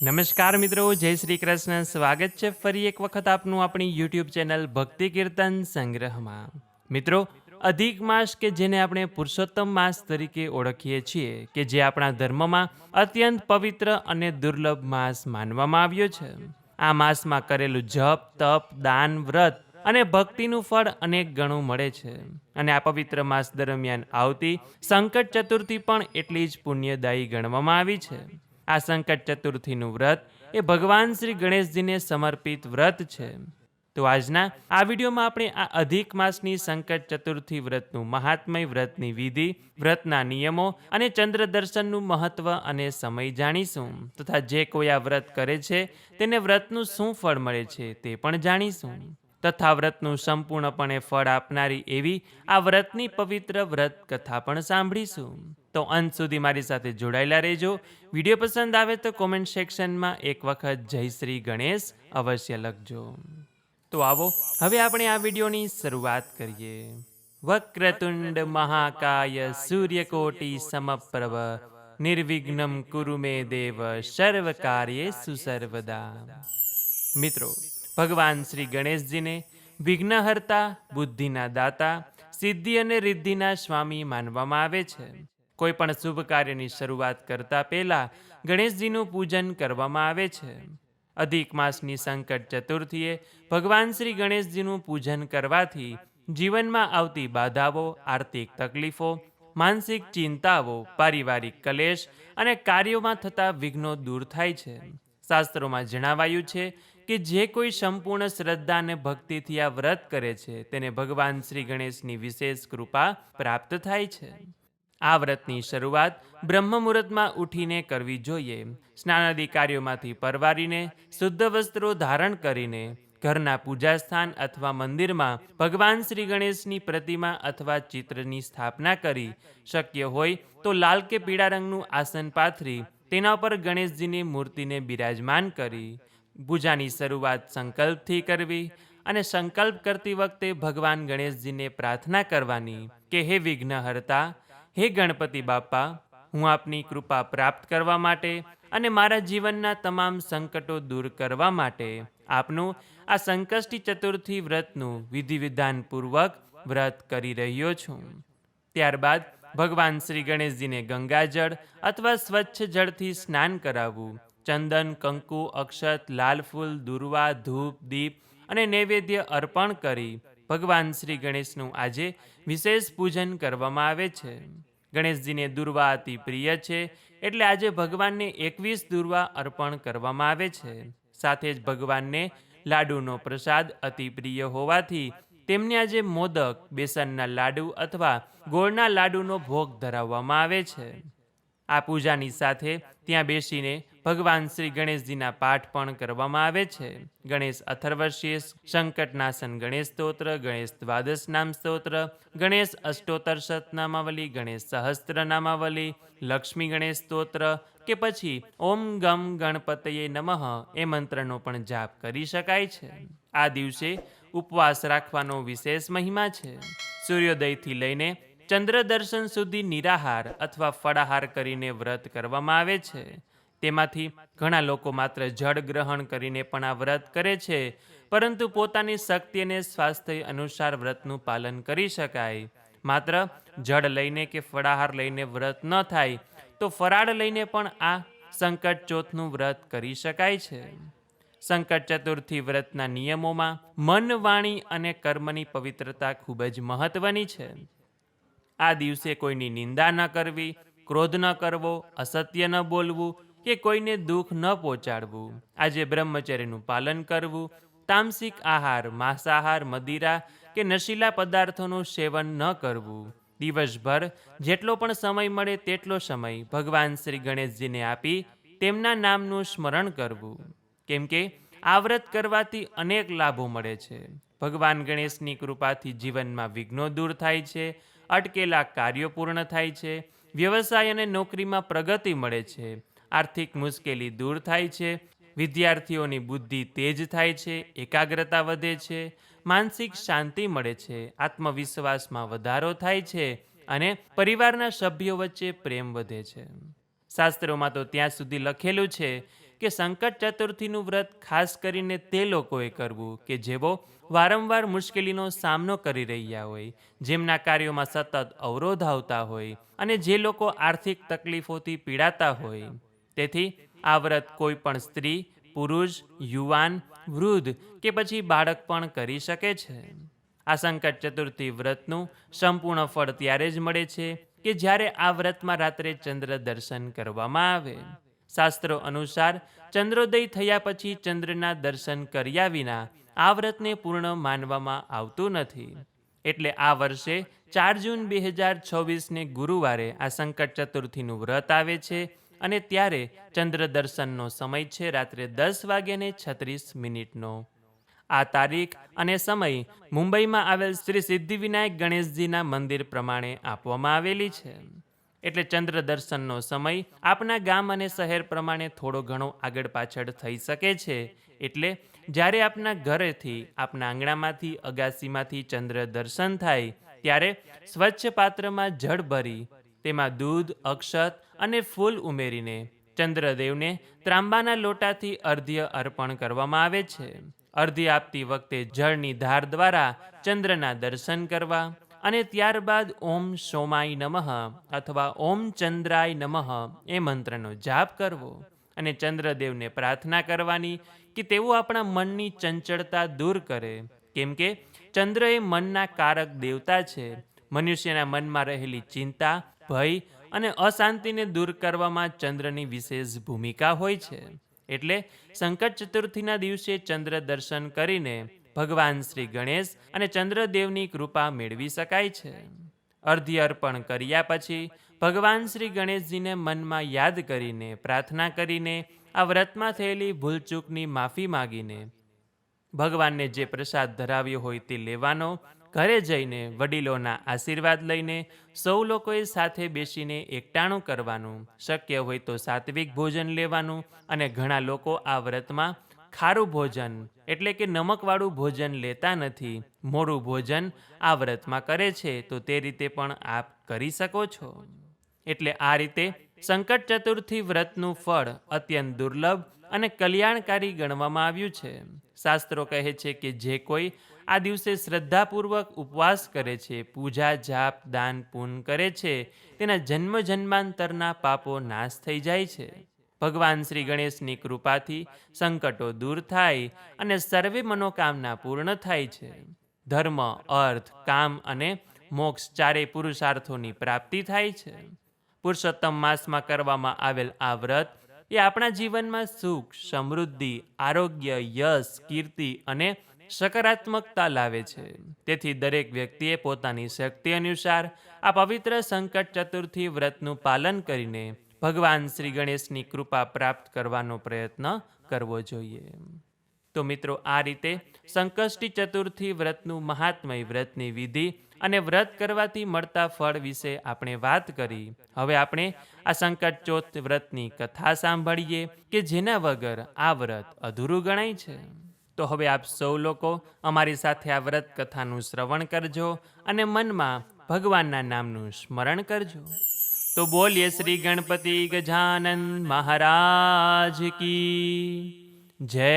નમસ્કાર મિત્રો, જય શ્રી કૃષ્ણ. સ્વાગત છે ફરી એક વખત આપનું આપણી યુટ્યુબ ચેનલ ભક્તિ કીર્તન સંગ્રહમાં. મિત્રો, અધિક માસ કે જેને આપણે પુરુષોત્તમ માસ તરીકે ઓળખીએ છીએ, કે જે આપણા ધર્મમાં અત્યંત પવિત્ર અને દુર્લભ માસ માનવામાં આવ્યો છે. આ માસમાં કરેલું જપ, તપ, દાન, વ્રત અને ભક્તિનું ફળ અનેક ગણું મળે છે. અને આ પવિત્ર માસ દરમિયાન આવતી સંકટ ચતુર્થી પણ એટલી જ પુણ્યદાયી ગણવામાં આવી છે. આ સંકટ ચતુર્થીનું વ્રત એ ભગવાન શ્રી ગણેશજીને સમર્પિત વ્રત છે. તો આજના આ વિડીયોમાં આપણે આ અધિક માસની સંકટ ચતુર્થી વ્રતનું મહાત્મય, વ્રતની વિધિ, વ્રતના નિયમો અને ચંદ્ર દર્શનનું મહત્વ અને સમય જાણીશું. તથા જે કોઈ આ વ્રત કરે છે તેને વ્રતનું શું ફળ મળે છે તે પણ જાણીશું. તથા વ્રતનું સંપૂર્ણપણે ફળ આપનારી એવી આ વ્રતની પવિત્ર વ્રત કથા પણ સાંભળીશું. તો અંત સુધી મારી સાથે જોડાયેલા રહેજો. વિડીયો પસંદ આવે તો કોમેન્ટ સેક્શનમાં એક વખત જય શ્રી ગણેશ અવશ્ય લખજો. તો આવો હવે આપણે આ વિડીયોની શરૂઆત કરીએ. વક્રતુંડ મહાકાય સૂર્યકોટિ સમપ્રભ નિર્વિઘ્નમ કુરુ મે દેવ સર્વ કાર્યેષુ સર્વદા. મિત્રો, ભગવાન શ્રી ગણેશજીને વિઘ્નહર્તા, બુદ્ધિના દાતા, સિદ્ધિ અને રિદ્ધિના સ્વામી માનવામાં આવે છે. કોઈ પણ શુભ કાર્યની શરૂઆત કરતા પહેલા ગણેશજીનું પૂજન કરવામાં આવે છે. અધિક માસની સંકટ ચતુર્થીએ ભગવાન શ્રી ગણેશજીનું પૂજન કરવાથી જીવનમાં આવતી બાધાઓ, આર્થિક તકલીફો, માનસિક ચિંતાઓ, પારિવારિક કલેશ અને કાર્યોમાં થતા વિઘ્નો દૂર થાય છે. શાસ્ત્રોમાં જણાવાયું છે કે જે કોઈ સંપૂર્ણ શ્રદ્ધા અને ભક્તિથી આ વ્રત કરે છે તેને ભગવાન શ્રી ગણેશની વિશેષ કૃપા પ્રાપ્ત થાય છે. આ વ્રતની શરૂઆત બ્રહ્મ મુહૂર્તમાં ઉઠીને કરવી જોઈએ. સ્નાનાદિ કાર્યોમાંથી પરવારીને શુદ્ધ વસ્ત્રો ધારણ કરીને ઘરના પૂજાસ્થાન અથવા મંદિરમાં ભગવાન શ્રી ગણેશની પ્રતિમા અથવા ચિત્રની સ્થાપના કરી, શક્ય હોય તો લાલ કે પીળા રંગનું આસન પાથરી તેના પર ગણેશજીની મૂર્તિને બિરાજમાન કરી પૂજાની શરૂઆત સંકલ્પથી કરવી અને સંકલ્પ કરતી વખતે ભગવાન ગણેશજીને પ્રાર્થના કરવાની કે હે વિઘ્નહર્તા, હે ગણપતિ બાપા, હું આપની કૃપા પ્રાપ્ત કરવા માટે અને મારા જીવનના તમામ સંકટો દૂર કરવા માટે આપનું આ સંકષ્ટી ચતુર્થી વ્રતનું વિધિ વિધાનપૂર્વક વ્રત કરી રહ્યો છું. ત્યારબાદ ભગવાન શ્રી ગણેશજીને ગંગાજળ અથવા સ્વચ્છ જળથી સ્નાન કરાવવું. ચંદન, કંકુ, અક્ષત, લાલ ફૂલ, દુર્વા, ધૂપ, દીપ અને નૈવેદ્ય અર્પણ કરી ભગવાન શ્રી ગણેશનું આજે વિશેષ પૂજન કરવામાં આવે છે. ગણેશજીને દુર્વા અતિ પ્રિય છે, એટલે આજે ભગવાનને 21 દુર્વા અર્પણ કરવામાં આવે છે. સાથે જ ભગવાનને લાડુનો પ્રસાદ અતિ પ્રિય હોવાથી તેમને આજે મોદક, બેસનના લાડુ અથવા ગોળના લાડુનો ભોગ ધરાવવામાં આવે છે. આ પૂજાની સાથે ત્યાં બેસીને ભગવાન શ્રી ગણેશજીના પાઠ પણ કરવામાં આવે છે. ગણેશ અથર્વશીર્ષ, સંકટનાશન ગણેશ સ્તોત્ર, ગણેશ દ્વાદશ નામ સ્તોત્ર, ગણેશ અષ્ટોત્તર શતનામાવલી, ગણેશ સહસ્ત્રનામાવલી, લક્ષ્મી ગણેશ સ્તોત્ર કે પછી ઓમ ગમ ગણપતયે નમઃ એ મંત્રનો પણ જાપ કરી શકાય છે. આ દિવસે ઉપવાસ રાખવાનો વિશેષ મહિમા છે. સૂર્યોદયથી લઈને ચંદ્ર દર્શન સુધી નિરાહાર અથવા ફળાહાર કરીને વ્રત કરવામાં આવે છે. તેમાંથી ઘણા લોકો માત્ર જળ ગ્રહણ કરીને પણ આ વ્રત કરે છે, પરંતુ પોતાની શક્તિ અને સ્વાસ્થ્ય અનુસાર વ્રતનું પાલન કરી શકાય. માત્ર જળ લઈને કે ફળાહાર લઈને વ્રત ન થાય તો ફરાળ લઈને પણ આ સંકટ ચોથનું વ્રત કરી શકાય છે. સંકટ ચતુર્થી વ્રતના નિયમોમાં મન, વાણી અને કર્મની પવિત્રતા ખૂબ જ મહત્વની છે. આ દિવસે કોઈની નિંદા ન કરવી, ક્રોધ ન કરવો, અસત્ય ન બોલવું કે કોઈને દુઃખ ન પહોંચાડવું. આજે બ્રહ્મચર્યનું પાલન કરવું, તામસિક આહાર, માંસાહાર, મદિરા કે નશીલા પદાર્થોનું સેવન ન કરવું. દિવસભર જેટલો પણ સમય મળે તેટલો સમય ભગવાન શ્રી ગણેશજીને આપી તેમના નામનું સ્મરણ કરવું. કેમ કે આ વ્રત કરવાથી અનેક લાભો મળે છે. ભગવાન ગણેશની કૃપાથી જીવનમાં વિઘ્નો દૂર થાય છે, અટકેલા કાર્યો પૂર્ણ થાય છે, વ્યવસાય અને નોકરીમાં પ્રગતિ મળે છે, આર્થિક મુશ્કેલી દૂર થાય છે, વિદ્યાર્થીઓની બુદ્ધિ તેજ થાય છે, એકાગ્રતા વધે છે, માનસિક શાંતિ મળે છે, આત્મવિશ્વાસમાં વધારો થાય છે અને પરિવારના સભ્યો વચ્ચે પ્રેમ વધે છે. શાસ્ત્રોમાં તો ત્યાં સુધી લખેલું છે કે સંકટ ચતુર્થીનું વ્રત ખાસ કરીને તે લોકોએ કરવું કે જેઓ વારંવાર મુશ્કેલીનો સામનો કરી રહ્યા હોય, જેમના કાર્યોમાં સતત અવરોધ આવતા હોય અને જે લોકો આર્થિક તકલીફોથી પીડાતા હોય. તેથી આ વ્રત કોઈ પણ સ્ત્રી, પુરુષ, યુવાન, વૃદ્ધ કે પછી બાળક પણ કરી શકે છે. આ સંકટ ચતુર્થી વ્રતનું સંપૂર્ણ ફળ ત્યારે જ મળે છે કે જ્યારે આ વ્રતમાં રાત્રે ચંદ્ર દર્શન કરવામાં આવે. શાસ્ત્રો અનુસાર ચંદ્રોદય થયા પછી ચંદ્રના દર્શન કર્યા વિના આ વ્રતને પૂર્ણ માનવામાં આવતું નથી. એટલે આ વર્ષે 4 જૂન 2024ને ગુરુવારે આ સંકટ ચતુર્થીનું વ્રત આવે છે અને ત્યારે ચંદ્ર દર્શનનો સમય છે રાત્રે 10:36 આ તારીખ અને સમય મુંબઈમાં આવેલ શ્રી સિદ્ધિવિનાયક ગણેશજીના મંદિર પ્રમાણે આપવામાં આવેલી છે. એટલે ચંદ્ર દર્શનનો સમય આપના ગામ અને શહેર પ્રમાણે થોડો ઘણો આગળ પાછળ થઈ શકે છે. એટલે જ્યારે આપના ઘરેથી, આપના આંગણામાંથી, અગાસીમાંથી ચંદ્ર દર્શન થાય ત્યારે સ્વચ્છ પાત્રમાં જળ ભરી તેમાં દૂધ, અક્ષત અને ફૂલ ઉમેરીને ચંદ્રદેવને ત્રાંબાના લોટાથી અર્ધ્ય અર્પણ કરવામાં આવે છે. અર્ધ્ય આપતી વખતે જળની ધાર દ્વારા ચંદ્રના દર્શન કરવા અને ત્યારબાદ ઓમ સોમાય નમઃ અથવા ઓમ ચંદ્રાય નમઃ એ મંત્રનો જાપ કરવો અને ચંદ્રદેવને પ્રાર્થના કરવાની કે તેઓ આપણા મનની ચંચળતા દૂર કરે. કેમ કે ચંદ્ર એ મનના કારક દેવતા છે. મનુષ્યના મનમાં રહેલી ચિંતા, ભય અને અશાંતિને દૂર કરવામાં ચંદ્રની વિશેષ ભૂમિકા હોય છે. એટલે સંકટ ચતુર્થીના દિવસે ચંદ્ર દર્શન કરીને ભગવાન શ્રી ગણેશ અને ચંદ્રદેવની કૃપા મેળવી શકાય છે. અર્ધ્ય અર્પણ કર્યા પછી ભગવાન શ્રી ગણેશજીને મનમાં યાદ કરીને, પ્રાર્થના કરીને, આ વ્રતમાં થયેલી ભૂલચૂકની માફી માગીને ભગવાનને જે પ્રસાદ ધરાવ્યો હોય તે લેવાનો, ઘરે જઈને વડીલોના આશીર્વાદ લઈને સૌ લોકોએ સાથે બેસીને એકટાણું કરવાનું, શક્ય હોય તો સાત્વિક ભોજન લેવાનું અને ઘણા લોકો આ વ્રતમાં ખારું ભોજન એટલે કે નમકવાળું ભોજન લેતા નથી, મોરું ભોજન આ વ્રતમાં કરે છે, તો તે રીતે પણ આપ કરી શકો છો. એટલે આ રીતે સંકટ ચતુર્થી વ્રતનું ફળ અત્યંત દુર્લભ અને કલ્યાણકારી ગણવામાં આવ્યું છે. શાસ્ત્રો કહે છે કે જે કોઈ આ દિવસે શ્રદ્ધાપૂર્વક ઉપવાસ કરે છે, પૂજા, જાપ, દાન, પૂન કરે છે, તેના જન્મ જન્માંતરના પાપો નાશ થઈ જાય છે. ભગવાન શ્રી ગણેશની કૃપાથી સંકટો દૂર થાય અને સર્વે મનોકામના પૂર્ણ થાય છે. ધર્મ, અર્થ, કામ અને મોક્ષ ચારેય પુરુષાર્થોની પ્રાપ્તિ થાય છે. પુરુષોત્તમ માસમાં કરવામાં આવેલ આ વ્રત એ આપણા જીવનમાં સુખ, સમૃદ્ધિ, આરોગ્ય, યશ, કીર્તિ અને સકારાત્મકતા લાવે છે. તેથી દરેક વ્યક્તિએ પોતાની શક્તિ અનુસાર આ પવિત્ર સંકટ ચતુર્થી વ્રતનું પાલન કરીને ભગવાન શ્રી ગણેશની કૃપા પ્રાપ્ત કરવાનો પ્રયત્ન કરવો જોઈએ. તો મિત્રો, આ રીતે સંકષ્ટી ચતુર્થી વ્રતનું મહાત્મય, વ્રતની વિધિ અને વ્રત કરવાથી મળતા ફળ વિશે આપણે વાત કરી. હવે આપણે આ સંકટ ચોથ વ્રતની કથા સાંભળીએ કે જેના વગર આ વ્રત અધૂરું ગણાય છે. તો હવે આપ સૌ લોકો અમારી સાથે આ વ્રત કથાનું શ્રવણ કરજો અને મનમાં ભગવાનના નામનું સ્મરણ કરજો. તો બોલીએ શ્રી ગણપતિ ગજાનન મહારાજ કી જય.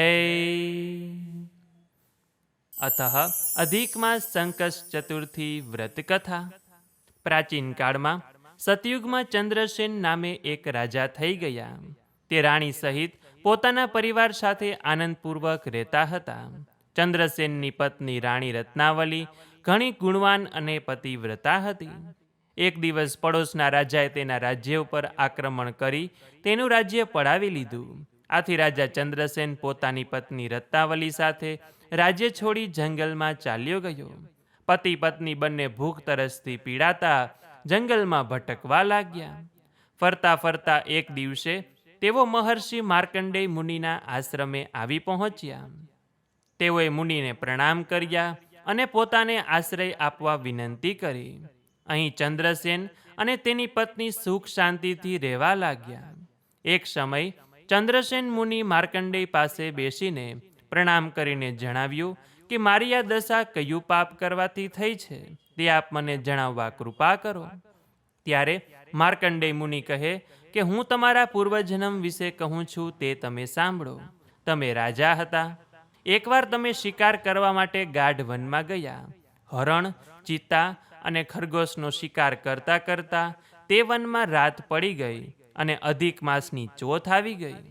અતઃ અધિક માસ સંકષ્ટ ચતુર્થી વ્રત કથા. પ્રાચીન કાળમાં સતયુગમાં ચંદ્રસેન નામે એક રાજા થઈ ગયા. તે રાણી સહિત પોતાના પરિવાર સાથે આનંદપૂર્વક રહેતા હતા. ચંદ્રસેનની પત્ની રાણી રત્નાવલી ઘણી ગુણવાન અને પતિવ્રતા હતી. એક દિવસ પડોશના રાજાએ તેના રાજ્ય ઉપર આક્રમણ કરી તેનું રાજ્ય પડાવી લીધું. આથી રાજા ચંદ્રસેન પોતાની પત્ની રત્નાવલી સાથે રાજ્ય છોડી જંગલમાં ચાલ્યો ગયો. પતિ પત્ની બંને ભૂખ તરસથી પીડાતા જંગલમાં ભટકવા લાગ્યા. ફરતા ફરતા એક દિવસે તેઓ મહર્ષિ માર્કંડેય મુનિના આશ્રમે આવી પહોંચ્યા. તેઓએ મુનિને પ્રણામ કર્યા અને પોતાને આશ્રય આપવા વિનંતી કરી. અહીં ચંદ્રસેન અને તેની પત્ની સુખ શાંતિથી રહેવા લાગ્યા. એક સમય ચંદ્રસેન મુનિ માર્કંડેય પાસે બેસીને પ્રણામ કરીને જણાવ્યું કે મારી આ દશા કયું પાપ કરવાથી થઈ છે તે આપ મને જણાવવા કૃપા કરો. ત્યારે માર્કંડેય મુનિ કહે કે હું તમારા પૂર્વજન્મ વિશે કહું છું તે તમે સાંભળો. તમે રાજા હતા. એકવાર તમે શિકાર કરવા માટે ગાઢ વનમાં ગયા. હરણ, ચિત્તા અને ખરગોશનો શિકાર કરતા કરતા તે વનમાં રાત પડી ગઈ અને અધિક માસની ચોથ આવી ગઈ.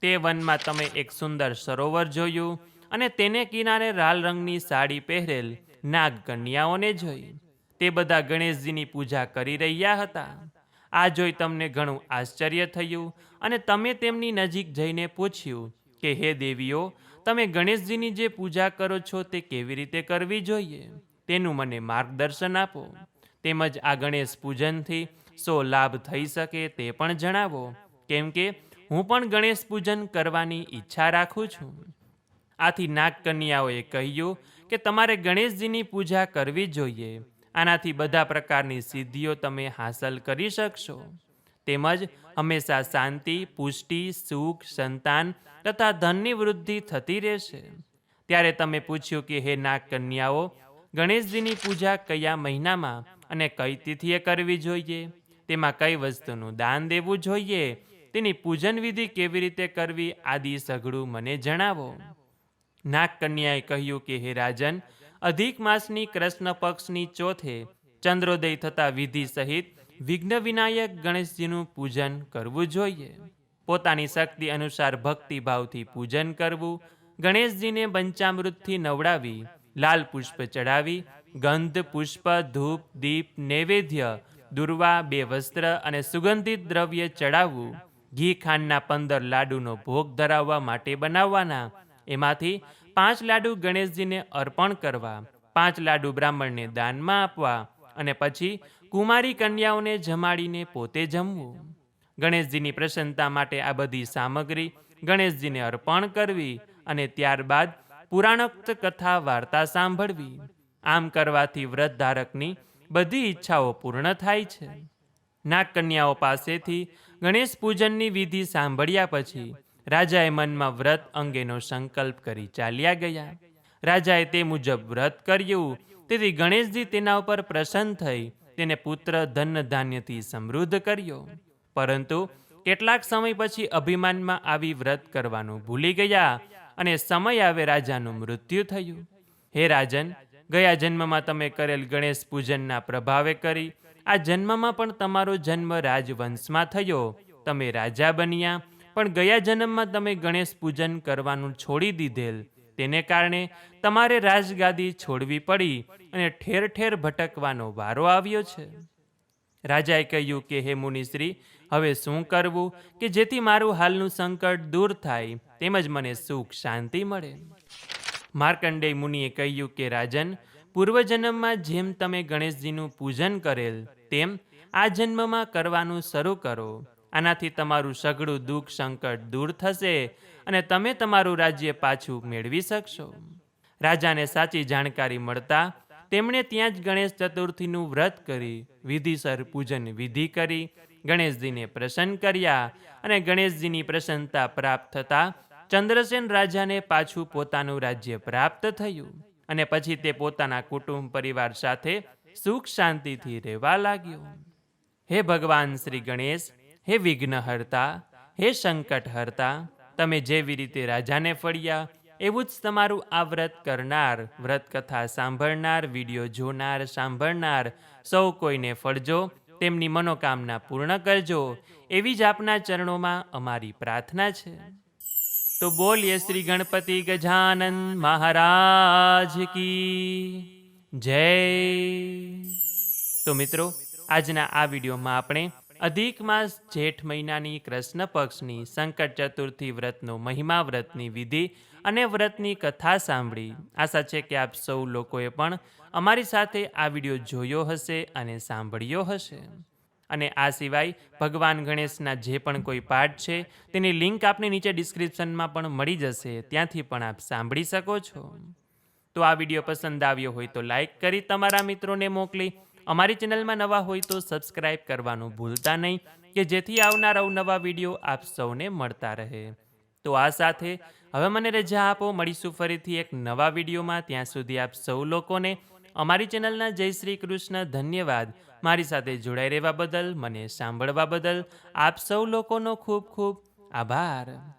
તે વનમાં તમે એક સુંદર સરોવર જોયું અને તેને કિનારે લાલ રંગની સાડી પહેરેલ નાગ કન્યાઓને જોઈ. તે બધા ગણેશજીની પૂજા કરી રહ્યા હતા. આ જોઈ તમને ઘણું આશ્ચર્ય થયું અને તમે તેમની નજીક જઈને પૂછ્યું કે હે દેવીઓ, તમે ગણેશજીની જે પૂજા કરો છો તે કેવી રીતે કરવી જોઈએ, તેનું મને માર્ગદર્શન આપો. તેમજ આ ગણેશ પૂજનથી શો લાભ થઈ શકે તે પણ જણાવો, કેમ કે હું પણ ગણેશ પૂજન કરવાની ઈચ્છા રાખું છું. આથી નાગકન્યાઓએ કહ્યું કે તમારે ગણેશજીની પૂજા કરવી જોઈએ. આનાથી બધા પ્રકારની સિદ્ધિઓ તમે હાંસલ કરી શકશો. તેમજ હંમેશા શાંતિ, પુષ્ટિ, સુખ, સંતાન તથા ધનની વૃદ્ધિ થતી રહેશે. ત્યારે તમે પૂછ્યું કે હે નાગકન્યાઓ, ગણેશજીની પૂજા કયા મહિનામાં અને કઈ તિથિએ કરવી જોઈએ, તેમાં કઈ વસ્તુનું દાન દેવું જોઈએ, તેની પૂજન વિધિ કેવી રીતે કરવી આદિ સઘળું મને જણાવો. નાગકન્યાએ કહ્યું કે હે રાજન, અધિક માસની કૃષ્ણ પક્ષની ચોથે ચંદ્રોદય થતા વિધિ સહિત વિઘ્ન વિનાયક ગણેશજીનું પૂજન કરવું જોઈએ. પોતાની શક્તિ અનુસાર ભક્તિભાવથી પૂજન કરવું. ગણેશજીને પંચામૃતથી નવડાવી, લાલ પુષ્પ ચડાવી, ગંધ, પુષ્પ, ધૂપ, દીપ, નૈવેદ્ય, દુર્વા, 2 વસ્ત્ર અને સુગંધિત દ્રવ્ય ચડાવવું. ઘી ખાંડના 15 લાડુનો ભોગ ધરાવવા માટે બનાવવાના. એમાંથી 5 લાડુ ગણેશજીને અર્પણ કરવા, 5 લાડુ બ્રાહ્મણને દાનમાં આપવા અને પછી કુમારી કન્યાઓને જમાડીને પોતે જમવું. ગણેશજીની પ્રસન્નતા માટે આ બધી સામગ્રી ગણેશજીને અર્પણ કરવી અને ત્યારબાદ પુરાણોક્ત કથા વાર્તા સાંભળવી. આમ કરવાથી વ્રત ધારકની બધી ઈચ્છાઓ પૂર્ણ થાય છે. નાગકન્યાઓ પાસેથી ગણેશ પૂજનની વિધિ સાંભળ્યા પછી રાજાએ મનમાં વ્રત અંગેનો સંકલ્પ કરી ચાલ્યા ગયા. રાજાએ તે મુજબ વ્રત કર્યું. તેથી ગણેશજી તેના ઉપર પ્રસન્ન થઈ તેને પુત્ર ધન ધાન્યથી સમૃદ્ધ કર્યો. પરંતુ કેટલાક સમય પછી અભિમાનમાં આવી વ્રત કરવાનું ભૂલી ગયા અને સમય આવે રાજાનું મૃત્યુ થયું. હે રાજન, ગયા જન્મમાં તમે કરેલ ગણેશ પૂજનના પ્રભાવે કરી આ જન્મમાં પણ તમારો જન્મ રાજવંશમાં થયો. તમે રાજા બન્યા, પણ ગયા જન્મમાં તમે ગણેશ પૂજન કરવાનું છોડી દીધેલ. તેને કારણે તમારે રાજગાદી છોડવી પડી અને ઠેર ઠેર ભટકવાનો વારો આવ્યો છે. રાજાએ કહ્યું કે હે મુનિશ્રી, હવે શું કરવું કે જેથી મારું હાલનું સંકટ દૂર થાય તેમજ મને સુખ શાંતિ મળે. માર્કંડેય મુનિએ કહ્યું કે રાજન, પૂર્વજન્મમાં જેમ તમે ગણેશજીનું પૂજન કરેલ તેમ આ જન્મમાં કરવાનું શરૂ કરો. આનાથી તમારું સઘળું દુઃખ સંકટ દૂર થશે અને તમે તમારું રાજ્ય પાછું મેળવી શકશો. રાજાને સાચી જાણકારી મળતા તેમણે ત્યાં જ ગણેશ ચતુર્થીનું વ્રત કરી વિધિસર પૂજન વિધિ કરી ગણેશજીને પ્રસન્ન કર્યા અને ગણેશજીની પ્રસન્નતા પ્રાપ્ત થતાં ચંદ્રસેન રાજાને પાછું પોતાનું રાજ્ય પ્રાપ્ત થયું અને પછી તે પોતાના કુટુંબ પરિવાર સાથે સુખ શાંતિથી રહેવા લાગ્યો. હે ભગવાન શ્રી ગણેશ, હે વિઘ્નહર્તા, હે સંકટહર્તા, તમે જેવી રીતે રાજાને ફળ્યા એવું જ તમારું આ વ્રત કરનાર, વ્રત કથા સાંભળનાર, વિડીયો જોનાર, સાંભળનાર સૌ કોઈને ફળજો, તેમની મનોકામના પૂર્ણ કરજો, એવી જ આપના ચરણોમાં અમારી પ્રાર્થના છે. તો બોલીએ શ્રી ગણપતિ ગજાનન મહારાજ કી જય. તો મિત્રો, આજના આ વિડીયોમાં આપણે અધિક માસ જેઠ મહિનાની કૃષ્ણ પક્ષની સંકટ ચતુર્થી વ્રતનો મહિમા, વ્રતની વિધિ અને વ્રતની કથા સાંભળી. આશા છે કે આપ સૌ લોકોએ પણ અમારી સાથે આ વિડીયો જોયો હશે અને સાંભળ્યો હશે. અને આ સિવાય ભગવાન ગણેશના જે પણ કોઈ પાઠ છે તેની લિંક આપને નીચે ડિસ્ક્રિપ્શનમાં પણ મળી જશે, ત્યાંથી પણ આપ સાંભળી શકો છો. તો આ વિડીયો પસંદ આવ્યો હોય તો લાઈક કરી તમારા મિત્રોને મોકલી, અમારી ચેનલમાં નવા હોય તો સબસ્ક્રાઈબ કરવાનું ભૂલતા નહીં કે જેથી આવનાર અવનવા વિડીયો આપ સૌને મળતા રહે. તો આ સાથે હવે મને રજા આપો, મળીશું ફરીથી એક નવા વિડીયોમાં. ત્યાં સુધી આપ સૌ લોકોને અમારી ચેનલના જય શ્રી કૃષ્ણ. ધન્યવાદ. મારી સાથે જોડાઈ રહેવા બદલ, મને સાંભળવા બદલ આપ સૌ લોકોનો ખૂબ ખૂબ આભાર.